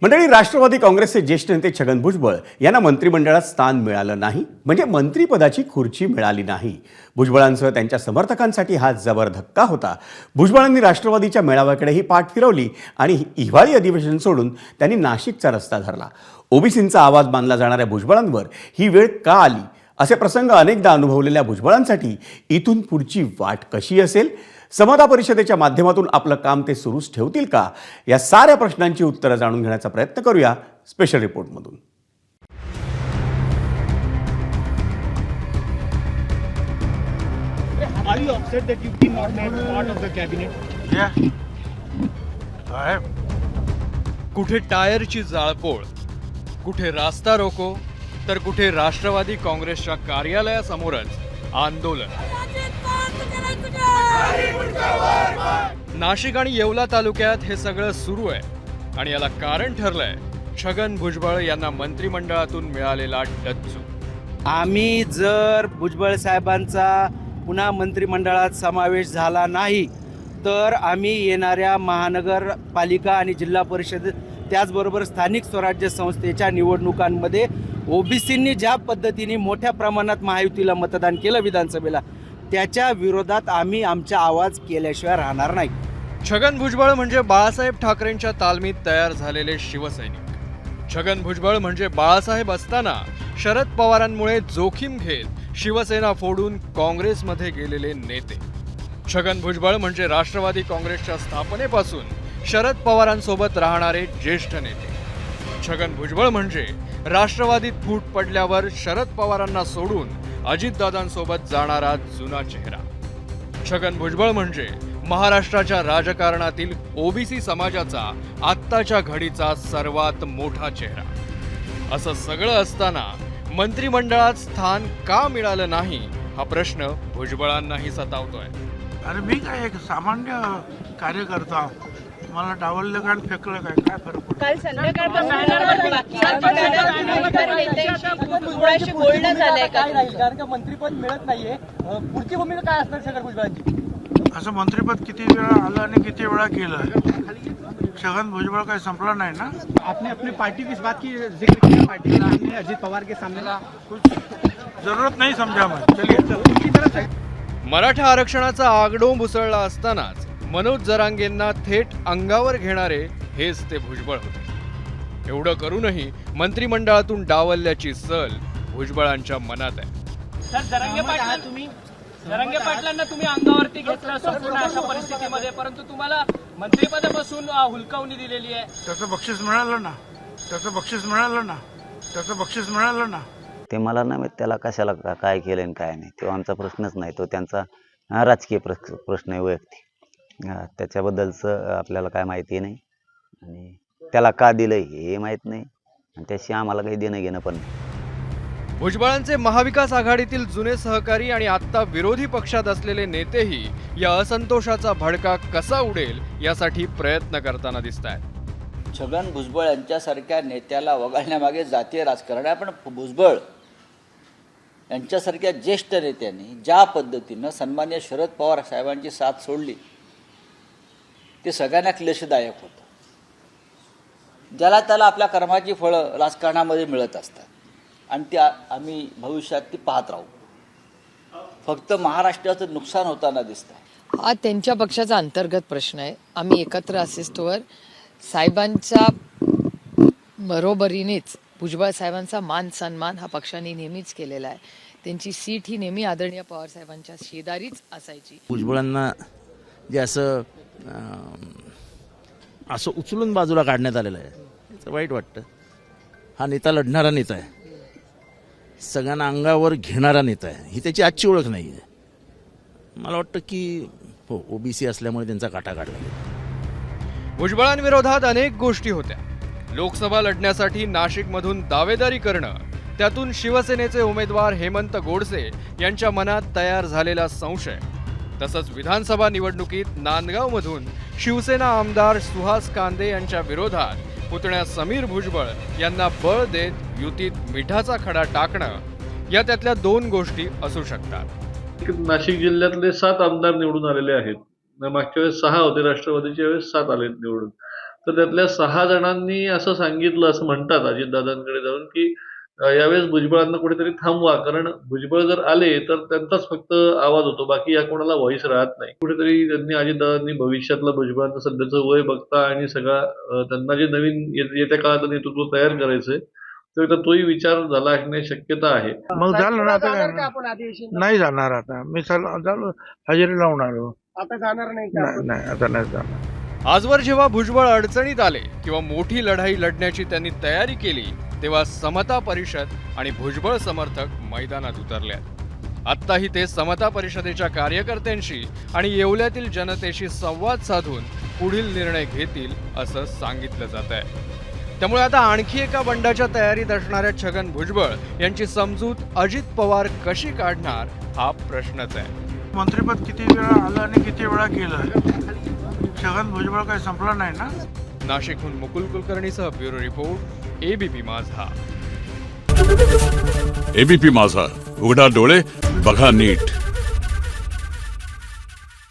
मंडळी, राष्ट्रवादी काँग्रेसचे ज्येष्ठ नेते छगन भुजबळ यांना मंत्रिमंडळात स्थान मिळालं नाही, म्हणजे मंत्रिपदाची खुर्ची मिळाली नाही. भुजबळांसह त्यांच्या समर्थकांसाठी हा जबर धक्का होता. भुजबळांनी राष्ट्रवादीच्या मेळाव्याकडेही पाठ फिरवली आणि हिवाळी अधिवेशन सोडून त्यांनी नाशिकचा रस्ता धरला. ओबीसींचा आवाज मानला जाणाऱ्या भुजबळांवर ही वेळ का आली, असे प्रसंग अनेकदा अनुभवलेल्या भुजबळांसाठी इथून पुढची वाट कशी असेल? समता परिषदेच्या माध्यमातून आपलं काम ते सुरूच ठेवतील का? या साऱ्या प्रश्नांची उत्तरं जाणून घेण्याचा प्रयत्न करूया special रिपोर्टमधून. Are you upset that you've been not made part of the cabinet? Yeah. I am. कुठे टायरची जाळपोळ, कुठे रास्ता रोको, तर कुठे राष्ट्रवादी काँग्रेसच्या कार्यालयासमोरच आंदोलन. नाशिक आणि येवला तालुक्यात हे सगळं सुरू आहे आणि याला कारण ठरलंय छगन भुजबळ यांना मंत्रिमंडळातून मिळालेला डच्चू. आम्ही जर भुजबळ साहेबांचा पुन्हा मंत्रिमंडळात समावेश झाला नाही तर आम्ही येणाऱ्या महानगरपालिका आणि जिल्हा परिषद त्याचबरोबर स्थानिक स्वराज्य संस्थेच्या निवडणुकांमध्ये ओबीसींनी ज्या पद्धतीने मोठ्या प्रमाणात महायुतीला मतदान केलं विधानसभेला, त्याच्या विरोधात आम्ही आमचा आवाज केल्याशिवाय राहणार नाही. छगन भुजबळ म्हणजे बाळासाहेब ठाकरेंच्या तालमीत तयार झालेले शिवसैनिक. छगन भुजबळ म्हणजे बाळासाहेब असताना शरद पवारांमुळे जोखीम घेत शिवसेना फोडून काँग्रेसमध्ये गेलेले नेते. छगन भुजबळ म्हणजे राष्ट्रवादी काँग्रेसच्या स्थापनेपासून शरद पवारांसोबत राहणारे ज्येष्ठ नेते. छगन भुजबळ म्हणजे राष्ट्रवादीत फूट पडल्यावर शरद पवारांना सोडून अजितदादांसोबत जाणारा जुना चेहरा. छगन भुजबळ म्हणजे महाराष्ट्राच्या राजकारणातील ओबीसी समाजाचा आत्ताच्या घडीचा सर्वात मोठा चेहरा. असं सगळं असताना मंत्रिमंडळात स्थान का मिळालं नाही, हा प्रश्न भुजबळांनाही सतावतोय. अरे मी काय एक सामान्य कार्यकर्ता, मला डावललं काय फेकलं काय फरक पडतो? काल संध्याकाळपासून बाकी नेत्यांशी बोलणं झालंय का? कारण का मंत्रीपद मिळत नाहीये, पुढची भूमिका काय असणार छगन भुजबळांची? असं मंत्रिपद किती वेळा आलं आणि किती वेळा केलं? छगन भुजबळ काही संपला नाही ना. आपने अपनी पार्टी की इस बात की जिक्र किया पार्टी के सामने, अजित पवार के सामने. कुछ जरूरत नहीं समझा मैं. चलिए. उनकी तरफ से मराठा आरक्षणाचा आगडोंब उसळला असतानाच मनोज जरांगेंना थेट अंगावर घेणारे हेच ते भुजबळ होते. एवढं करूनही मंत्रिमंडळातून डावलल्याची सल भुजबळांच्या मनात आहे. सर, जरांगे पाटलांना तुम्ही अंगावरती घेतलं संपूर्ण अशा परिस्थितीमध्ये, परंतु तुम्हाला मंत्रिपदापासून हुलकावणी दिलेली आहे. त्याचं बक्षीस मिळालं ना. त्याचं बक्षीस मिळालं ना. त्याचं बक्षीस मिळालं ना. ते मला नाही माहित त्याला कशाला काय केलं आणि काय नाही, तो आमचा प्रश्नच नाही. तो त्यांचा राजकीय प्रश्न आहे, वैयक्तिक. त्याच्याबद्दलचं आपल्याला काय माहिती नाही आणि त्याला का दिलं हे माहीत नाही आणि त्याशी आम्हाला काही देणं घेणं पण नाही. भुजबळांचे महाविकास आघाडीतील जुने सहकारी आणि आत्ता विरोधी पक्षात असलेले नेतेही या असंतोषाचा भडका कसा उडेल यासाठी प्रयत्न करताना दिसत आहेत. छगन भुजबळ यांच्यासारख्या नेत्याला वगळण्यामागे जातीय राजकारण आहे. पण भुजबळ यांच्यासारख्या ज्येष्ठ नेत्यांनी ज्या पद्धतीनं सन्मान्य शरद पवार साहेबांची साथ सोडली ते सगळ्यांना क्लेशदायक होतं. ज्याला त्याला आपल्या कर्माची फळं राजकारणामध्ये मिळत असतात आणि ती आम्ही भविष्यात ती पाहत राहू. फक्त महाराष्ट्राचं नुकसान होताना दिसतं. हा त्यांच्या पक्षाचा अंतर्गत प्रश्न आहे. आम्ही एकत्र असिस्तोवर साहेबांच्या बरोबरीनेच भुजबळ साहेबांचा मान सन्मान हा पक्षाने नेहमीच केलेला आहे. त्यांची सीट ही नेहमी आदरणीय पवार साहेबांच्या शेजारीच असायची. भुजबळांना जे असं उचलून बाजूला काढण्यात आलेलं आहे याचं वाईट वाटतं. हा नेता लढणारा नेता आहे, सगळ्यांना अंगावर घेणारा नेता आहे. ही त्याची आजची ओळख नाही आहे. मला वाटतं की हो, ओबीसी असल्यामुळे त्यांचा काटा काढला गेला. भुजबळांविरोधात अनेक गोष्टी होत्या. लोकसभा लढण्यासाठी नाशिकमधून दावेदारी करणं, त्यातून शिवसेनेचे उमेदवार हेमंत गोडसे यांच्या मनात तयार झालेला संशय, तसंच विधानसभा निवडणुकीत नांदगावमधून शिवसेना आमदार सुहास कांदे यांच्या विरोधात पुतण्या समीर भुजबळ यांना बळ देत युतीत मिठाचा खडा टाकणं, या त्यातल्या दोन गोष्टी असू शकतात. नाशिक जिल्ह्यातले 7 आमदार निवडून आलेले आहेत. मागच्या वेळेस 6 होते राष्ट्रवादीच्या वेळेस 7 आले निवडून. तर त्यातल्या 6 जणांनी असं सांगितलं, असं म्हणतात अजितदादांकडे जाऊन, की यावेळेस भुजबळांना कुठेतरी थांबवा, कारण भुजबळ जर आले तर त्यांचाच फक्त आवाज होतो, बाकी या कोणाला व्हॉइस राहत नाही. कुठेतरी त्यांनी अजितदादांनी भविष्यातलं भुजबळांचं सध्याचं वय बघता आणि सगळा त्यांना जे नवीन येत्या काळात नेतृत्व तयार करायचंय तर एकदा तोही विचार झाला असण्याची शक्यता आहे. मग झालं ना, आता जाणार का काय आपण अधिवेशन नाही जाणार. आता मी झालो हजेरी लावून आलो. आता जाणार नाही का आपण? नाही आता नाही जाणार. आजवर जेव्हा भुजबळ अडचणीत आले किंवा मोठी लढाई लढण्याची त्यांनी तयारी केली तेव्हा समता परिषद आणि भुजबळ समर्थक मैदानात उतरल्यात. आत्ताही ते समता परिषदेच्या कार्यकर्त्यांशी आणि येवल्यातील जनतेशी संवाद साधून पुढील निर्णय घेतील असं सांगितलं जात आहे. त्यामुळे आता आणखी एका बंडाच्या तयारीत असणाऱ्या छगन भुजबळ यांची समजूत अजित पवार कशी काढणार हा प्रश्नच आहे. मंत्रिपद किती वेळा आलं आणि किती वेळा गेलं, छगन भुजबळ काही संपला नाही ना. नाशिकहून मुकुल कुलकर्णीसह ब्युरो रिपोर्ट, एबीपी माझा. एबीपी माझा, उघडा डोळे बघा नीट.